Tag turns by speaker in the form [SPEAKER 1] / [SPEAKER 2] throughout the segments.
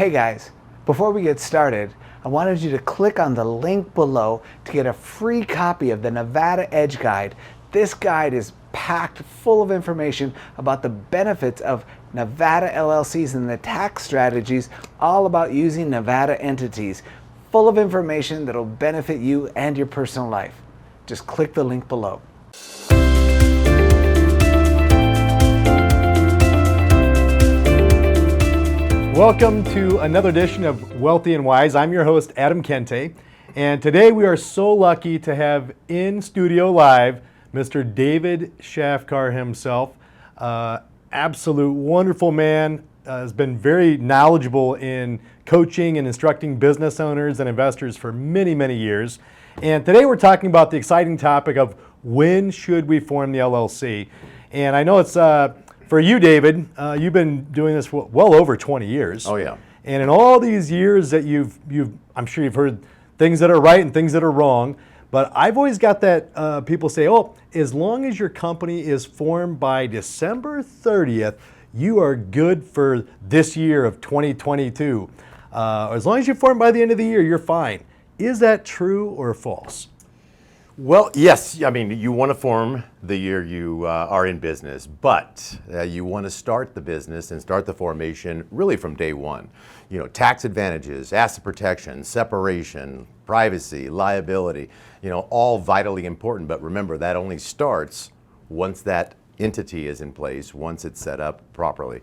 [SPEAKER 1] Hey guys, before we get started, I wanted you to click on the link below to get a free copy of the Nevada Edge Guide. This guide is packed full of information about the benefits of Nevada LLCs and the tax strategies, all about using Nevada entities. Full of information that will benefit you and your personal life. Just click the link below.
[SPEAKER 2] Welcome to another edition of Wealthy and Wise. I'm your host, Adam Kintigh, and today we are so lucky to have in studio live Mr. David Chafkar himself. Absolute wonderful man, has been very knowledgeable in coaching and instructing business owners and investors for many, many years. And today we're talking about the exciting topic of when should we form the LLC. And I know it's for you, David, you've been doing this for well over 20 years.
[SPEAKER 3] Oh yeah.
[SPEAKER 2] And in all these years that I'm sure you've heard things that are right and things that are wrong. But I've always got that people say, oh, as long as your company is formed by December 30th, you are good for this year of 2022. As long as you're formed by the end of the year, you're fine. Is that true or false?
[SPEAKER 3] Well, yes. I mean, you want to form the year you are in business, but you want to start the business and start the formation really from day one. You know, tax advantages, asset protection, separation, privacy, liability, all vitally important. But remember, that only starts once that entity is in place, once it's set up properly.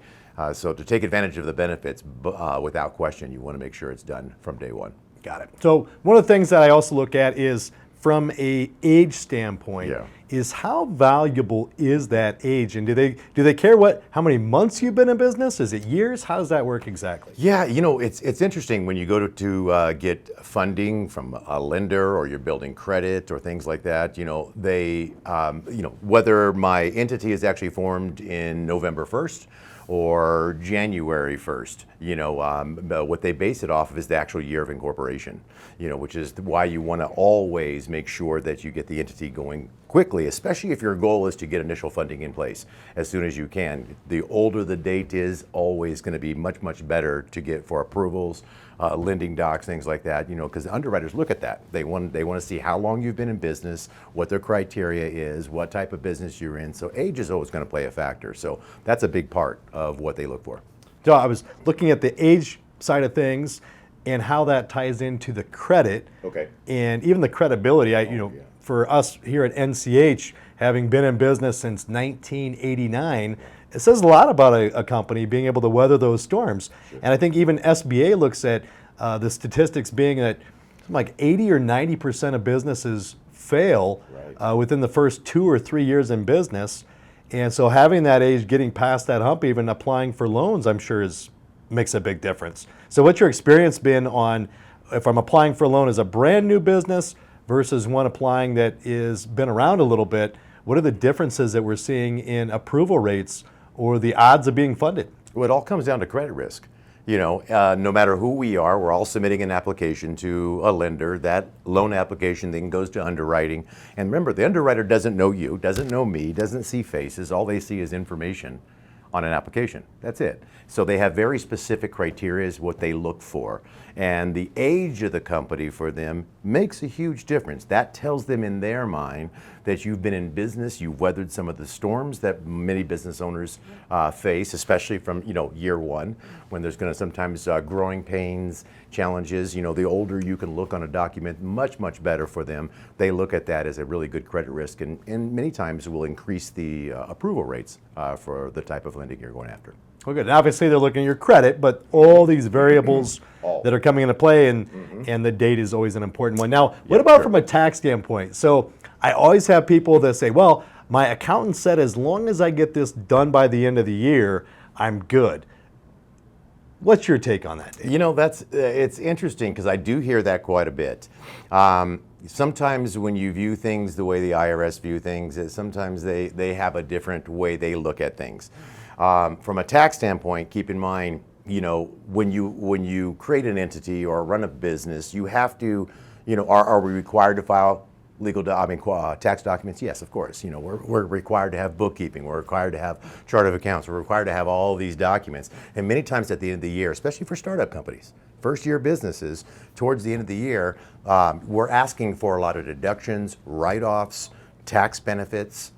[SPEAKER 3] So to take advantage of the benefits, without question, you want to make sure it's done from day one.
[SPEAKER 2] Got it. So one of the things that I also look at is from a age standpoint, is how valuable is that age? And do they care how many months you've been in business? Is it years? How does that work exactly?
[SPEAKER 3] Yeah, it's interesting when you go to get funding from a lender or you're building credit or things like that. They whether my entity is actually formed in November 1st or January 1st, what they base it off of is the actual year of incorporation, which is why you want to always make sure that you get the entity going quickly, especially if your goal is to get initial funding in place as soon as you can. The older the date is, always going to be much, much better to get for approvals, lending docs, things like that, because the underwriters look at that. They want to see how long you've been in business, what their criteria is, what type of business you're in. So age is always going to play a factor. So that's a big part of what they look for.
[SPEAKER 2] So I was looking at the age side of things and how that ties into the credit.
[SPEAKER 3] Okay.
[SPEAKER 2] And even the credibility. For us here at NCH, having been in business since 1989, it says a lot about a company being able to weather those storms. Sure. And I think even SBA looks at the statistics being that like 80 or 90% of businesses fail within the first 2 or 3 years in business. And so having that age, getting past that hump, even applying for loans, I'm sure makes a big difference. So what's your experience been on if I'm applying for a loan as a brand new business versus one applying that is been around a little bit? What are the differences that we're seeing in approval rates or the odds of being funded?
[SPEAKER 3] Well, it all comes down to credit risk. No matter who we are, we're all submitting an application to a lender. That loan application then goes to underwriting. And remember, the underwriter doesn't know you, doesn't know me, doesn't see faces. All they see is information on an application. That's it. So they have very specific criteria as what they look for. And the age of the company for them makes a huge difference. That tells them in their mind that you've been in business, you've weathered some of the storms that many business owners face, especially from year one, when there's going to sometimes growing pains, challenges. The older you can look on a document, much, much better for them. They look at that as a really good credit risk, and many times will increase the approval rates for the type of lending you're going after.
[SPEAKER 2] Well, good. Obviously, they're looking at your credit, but all these variables that are coming into play, and the date is always an important one. Now, what about from a tax standpoint? So I always have people that say, well, my accountant said as long as I get this done by the end of the year, I'm good. What's your take on that, Dave?
[SPEAKER 3] It's interesting because I do hear that quite a bit. Sometimes when you view things the way the IRS view things, sometimes they have a different way they look at things. From a tax standpoint, keep in mind, when you create an entity or run a business, you have to, are we required to file tax documents? Yes, of course. We're required to have bookkeeping. We're required to have chart of accounts. We're required to have all these documents. And many times at the end of the year, especially for startup companies, first-year businesses, towards the end of the year, we're asking for a lot of deductions, write-offs, tax benefits,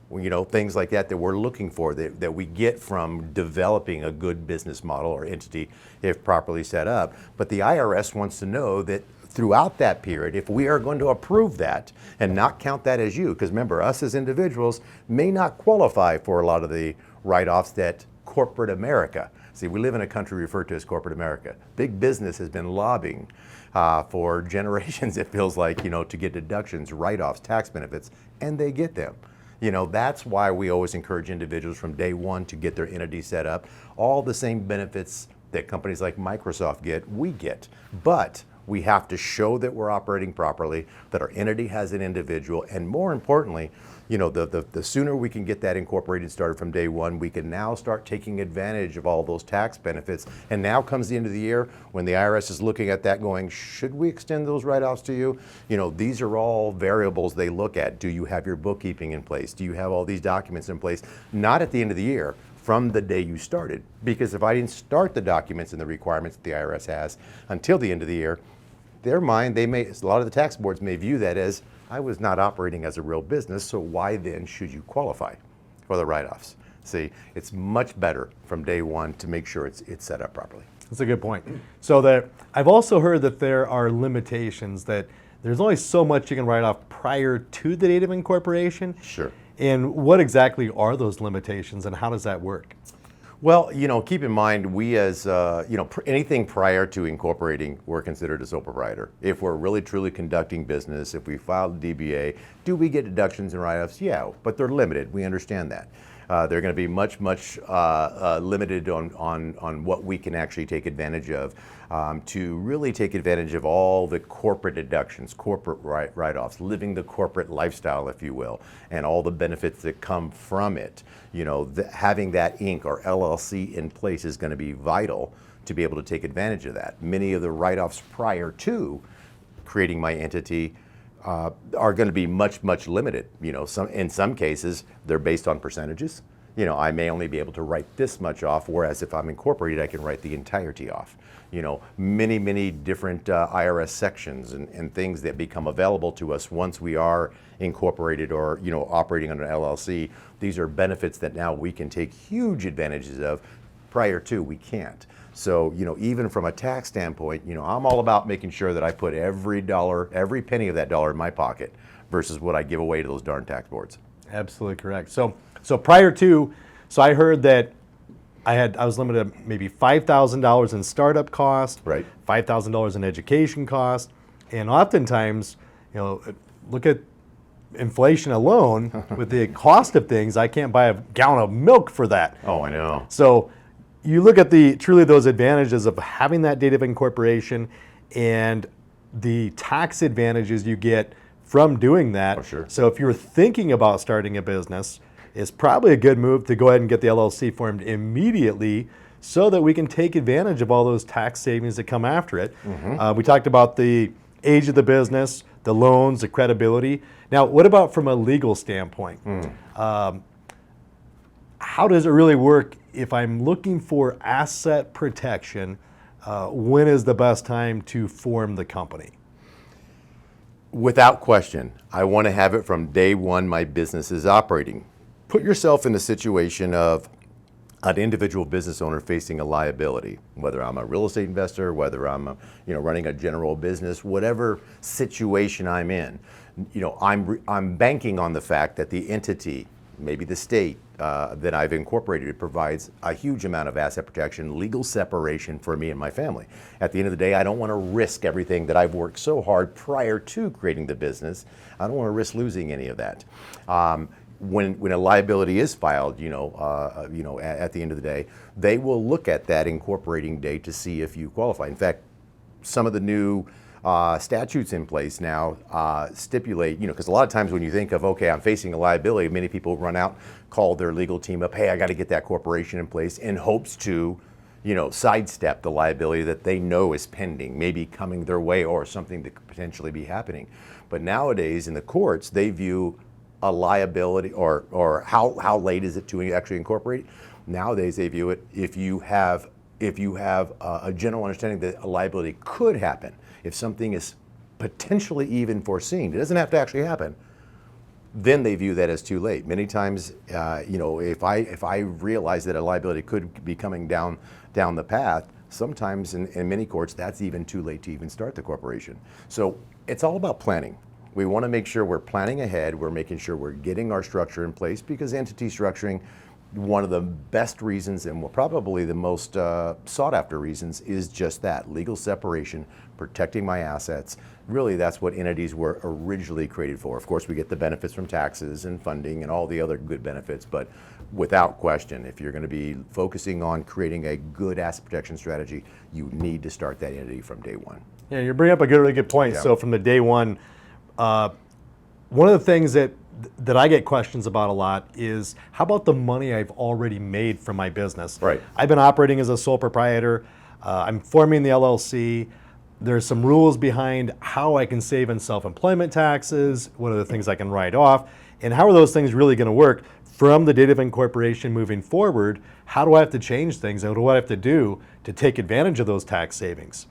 [SPEAKER 3] things like that we're looking for that we get from developing a good business model or entity if properly set up. But the IRS wants to know that throughout that period, if we are going to approve that and not count that as you, because remember, us as individuals may not qualify for a lot of the write-offs that corporate America. See, we live in a country referred to as corporate America. Big business has been lobbying for generations, it feels like, to get deductions, write-offs, tax benefits, and they get them. That's why we always encourage individuals from day one to get their entity set up. All the same benefits that companies like Microsoft get, we get. But we have to show that we're operating properly, that our entity has an individual, and more importantly, the sooner we can get that incorporated started from day one, we can now start taking advantage of all those tax benefits. And now comes the end of the year when the IRS is looking at that going, should we extend those write-offs to you? These are all variables they look at. Do you have your bookkeeping in place? Do you have all these documents in place? Not at the end of the year, from the day you started. Because if I didn't start the documents and the requirements that the IRS has until the end of the year, their mind, a lot of the tax boards may view that as, I was not operating as a real business, so why then should you qualify for the write-offs? See, it's much better from day one to make sure it's set up properly.
[SPEAKER 2] That's a good point. So I've also heard that there are limitations, that there's only so much you can write off prior to the date of incorporation.
[SPEAKER 3] Sure.
[SPEAKER 2] And what exactly are those limitations, and how does that work?
[SPEAKER 3] Well, keep in mind, we as, anything prior to incorporating, we're considered a sole proprietor. If we're really truly conducting business, if we filed a DBA, do we get deductions and write-offs? Yeah, but they're limited. We understand that. They're going to be much limited on what we can actually take advantage of to really take advantage of all the corporate deductions, corporate write-offs, living the corporate lifestyle, if you will, and all the benefits that come from it. Having that Inc. or LLC in place is going to be vital to be able to take advantage of that. Many of the write-offs prior to creating my entity are going to be much limited. In some cases, they're based on percentages. I may only be able to write this much off, whereas if I'm incorporated, I can write the entirety off. Many different IRS sections and things that become available to us once we are incorporated or, operating under an LLC. These are benefits that now we can take huge advantages of. Prior to, we can't. So, even from a tax standpoint, I'm all about making sure that I put every penny of that dollar in my pocket versus what I give away to those darn tax boards.
[SPEAKER 2] Absolutely correct. So prior to, I heard that I was limited to maybe $5,000 in startup costs,
[SPEAKER 3] right?
[SPEAKER 2] $5,000 in education costs, and oftentimes, look at inflation alone. With the cost of things, I can't buy a gallon of milk for that.
[SPEAKER 3] Oh, I know.
[SPEAKER 2] So you look at truly those advantages of having that date of incorporation and the tax advantages you get from doing that.
[SPEAKER 3] Oh, sure.
[SPEAKER 2] So if you're thinking about starting a business, it's probably a good move to go ahead and get the LLC formed immediately so that we can take advantage of all those tax savings that come after it. Mm-hmm. We talked about the age of the business, the loans, the credibility. Now, what about from a legal standpoint? How does it really work if I'm looking for asset protection? When is the best time to form the company?
[SPEAKER 3] Without question, I want to have it from day one my business is operating. Put yourself in the situation of an individual business owner facing a liability, whether I'm a real estate investor, whether I'm running a general business, whatever situation I'm in. I'm banking on the fact that the entity, maybe the state that I've incorporated, provides a huge amount of asset protection, legal separation for me and my family. At the end of the day, I don't want to risk everything that I've worked so hard prior to creating the business. I don't want to risk losing any of that. When a liability is filed, at the end of the day, they will look at that incorporating date to see if you qualify. In fact, some of the new statutes in place now stipulate, because a lot of times when you think of, okay, I'm facing a liability, many people run out, call their legal team up, hey, I got to get that corporation in place in hopes to, sidestep the liability that they know is pending, maybe coming their way, or something that could potentially be happening. But nowadays in the courts, they view a liability, or how late is it to actually incorporate. Nowadays they view it, if you have a general understanding that a liability could happen, if something is potentially even foreseen, it doesn't have to actually happen, then they view that as too late. Many times, if I realize that a liability could be coming down the path, sometimes in many courts, that's even too late to even start the corporation. So it's all about planning. We want to make sure we're planning ahead, we're making sure we're getting our structure in place, because entity structuring, one of the best reasons, and probably the most sought after reasons, is just that: legal separation, protecting my assets. Really, that's what entities were originally created for. Of course, we get the benefits from taxes and funding and all the other good benefits, but without question, if you're going to be focusing on creating a good asset protection strategy, you need to start that entity from day one.
[SPEAKER 2] Yeah, you bring up a really good point.
[SPEAKER 3] Yeah.
[SPEAKER 2] So from the day one, one of the things that I get questions about a lot is, how about the money I've already made from my business?
[SPEAKER 3] Right.
[SPEAKER 2] I've been operating as a sole proprietor. I'm forming the LLC. There's some rules behind how I can save in self-employment taxes, what are the things I can write off, and how are those things really going to work from the date of incorporation moving forward? How do I have to change things, and what do I have to do to take advantage of those tax savings?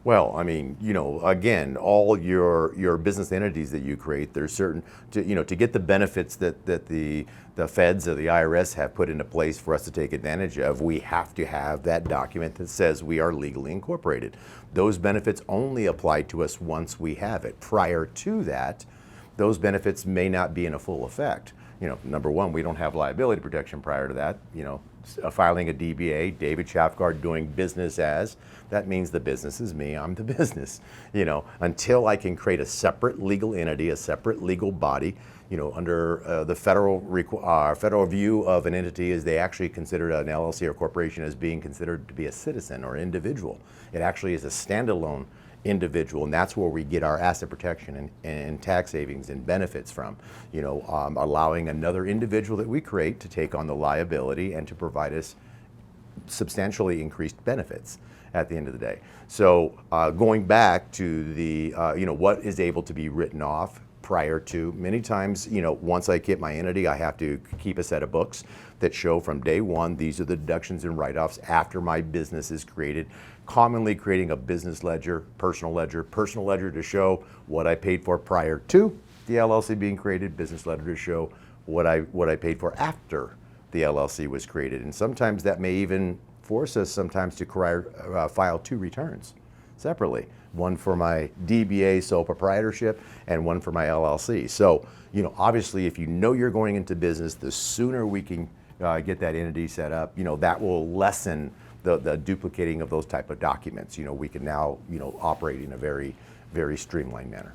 [SPEAKER 3] Well, I mean, again, all your business entities that you create, there's certain, to get the benefits that the feds or the IRS have put into place for us to take advantage of, we have to have that document that says we are legally incorporated. Those benefits only apply to us once we have it. Prior to that, those benefits may not be in a full effect. Number one, we don't have liability protection prior to that. Filing a DBA, David Chafkar, doing business as, that means the business is me, I'm the business. Until I can create a separate legal entity, a separate legal body, under the federal view of an entity is they actually consider an LLC or corporation as being considered to be a citizen or individual. It actually is a standalone individual, and that's where we get our asset protection and tax savings and benefits from. Allowing another individual that we create to take on the liability and to provide us substantially increased benefits at the end of the day. So going back to the what is able to be written off prior to, many times, once I get my entity, I have to keep a set of books that show from day one, these are the deductions and write-offs after my business is created. Commonly creating a business ledger to show what I paid for prior to the LLC being created, business ledger to show what I paid for after the LLC was created. And sometimes that may even force us sometimes to file two returns separately, one for my DBA sole proprietorship and one for my LLC. So, obviously, if you're going into business, the sooner we can get that entity set up, that will lessen the duplicating of those type of documents. We can now, operate in a very, very streamlined manner.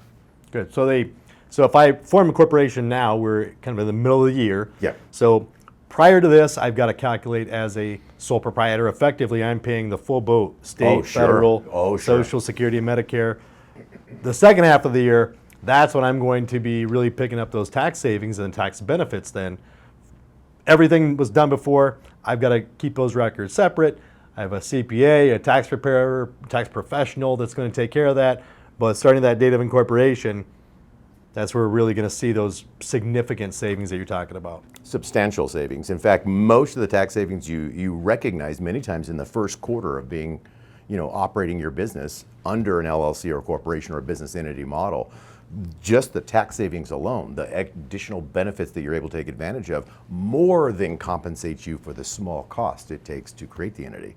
[SPEAKER 2] Good. So if I form a corporation now, we're kind of in the middle of the year.
[SPEAKER 3] Yeah.
[SPEAKER 2] So prior to this, I've got to calculate as a sole proprietor. Effectively, I'm paying the full boat: state, federal, Social Security, and Medicare. The second half of the year, that's when I'm going to be really picking up those tax savings and tax benefits then. Everything was done before. I've got to keep those records separate. I have a CPA, a tax preparer, tax professional that's going to take care of that. But starting that date of incorporation, that's where we're really going to see those significant savings that you're talking about.
[SPEAKER 3] Substantial savings. In fact, most of the tax savings you recognize many times in the first quarter of being, operating your business under an LLC or corporation or a business entity model. Just the tax savings alone, the additional benefits that you're able to take advantage of, more than compensates you for the small cost it takes to create the entity.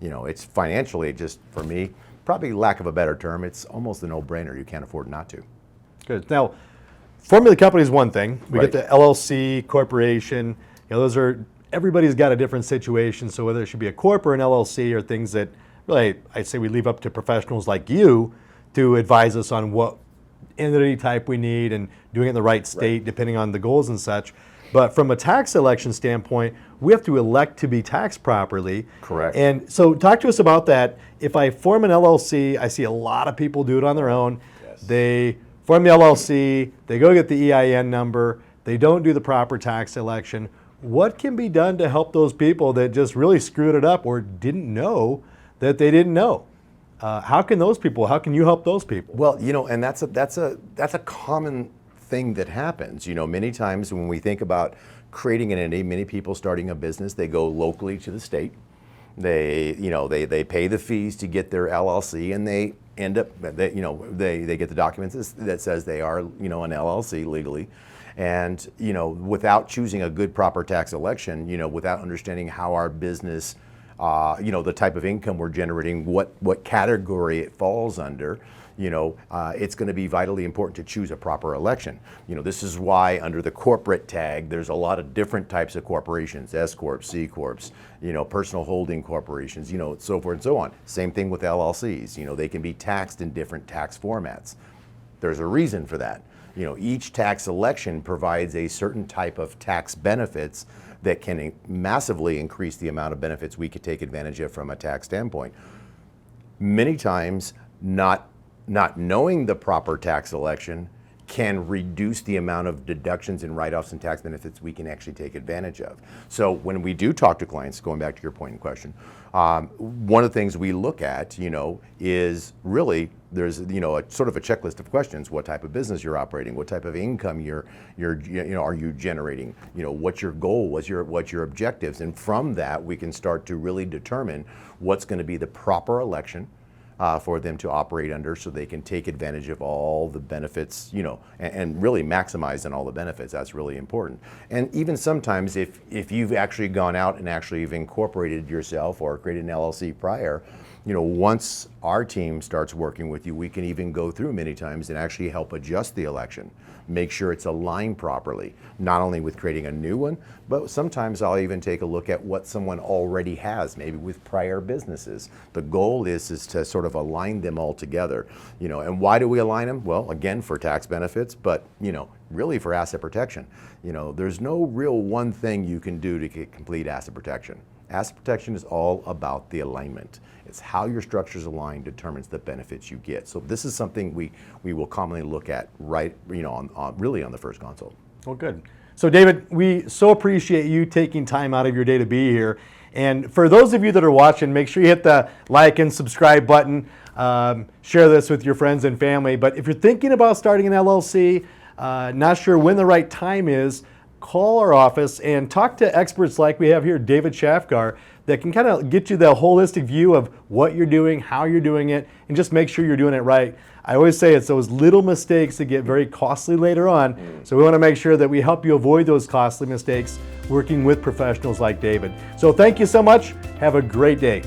[SPEAKER 3] It's financially, just for me, probably lack of a better term, it's almost a no-brainer. You can't afford not to.
[SPEAKER 2] Good. Now, forming the company is one thing. We
[SPEAKER 3] Right.
[SPEAKER 2] get the LLC, corporation. Those are, everybody's got a different situation. So whether it should be a corp or an LLC, are things that really, I'd say we leave up to professionals like you to advise us on what entity type we need and doing it in the right state,
[SPEAKER 3] Right.
[SPEAKER 2] depending on the goals and such. But from a tax election standpoint, we have to elect to be taxed properly.
[SPEAKER 3] Correct.
[SPEAKER 2] And so talk to us about that. If I form an LLC, I see a lot of people do it on their own.
[SPEAKER 3] Yes.
[SPEAKER 2] They form the LLC, they go get the EIN number, they don't do the proper tax election. What can be done to help those people that just really screwed it up or didn't know that they didn't know? How can you help those people?
[SPEAKER 3] Well, and that's a common thing that happens. Many times when we think about creating an entity, many people starting a business, they go locally to the state. They pay the fees to get their LLC, and they end up, they get the documents that says they are, an LLC legally. And, without choosing a good proper tax election, without understanding how our business, the type of income we're generating, what category it falls under, it's going to be vitally important to choose a proper election. This is why under the corporate tag, there's a lot of different types of corporations, S Corps, C Corps, personal holding corporations, so forth and so on. Same thing with LLCs. They can be taxed in different tax formats. There's a reason for that. Each tax election provides a certain type of tax benefits that can massively increase the amount of benefits we could take advantage of from a tax standpoint. Many times, not knowing the proper tax election can reduce the amount of deductions and write-offs and tax benefits we can actually take advantage of. So when we do talk to clients, going back to your point in question, one of the things we look at, is really there's a sort of a checklist of questions: what type of business you're operating, what type of income are you generating, what's your goal, what's your objectives, and from that we can start to really determine what's going to be the proper election for them to operate under, so they can take advantage of all the benefits, and really maximize on all the benefits. That's really important. And even sometimes if you've actually gone out and actually have incorporated yourself or created an LLC prior, once our team starts working with you, we can even go through many times and actually help adjust the election, make sure it's aligned properly, not only with creating a new one, but sometimes I'll even take a look at what someone already has, maybe with prior businesses. The goal is to sort of align them all together, and why do we align them? Well, again, for tax benefits, but really for asset protection. There's no real one thing you can do to get complete asset protection. Asset protection is all about the alignment. It's how your structures align determines the benefits you get. So this is something we will commonly look at really on the first consult.
[SPEAKER 2] Well, good. So David, we so appreciate you taking time out of your day to be here. And for those of you that are watching, make sure you hit the like and subscribe button. Share this with your friends and family. But if you're thinking about starting an LLC, not sure when the right time is, call our office and talk to experts like we have here, David Chafkar, that can kind of get you the holistic view of what you're doing, how you're doing it, and just make sure you're doing it right. I always say it's those little mistakes that get very costly later on. So we want to make sure that we help you avoid those costly mistakes working with professionals like David. So thank you so much. Have a great day.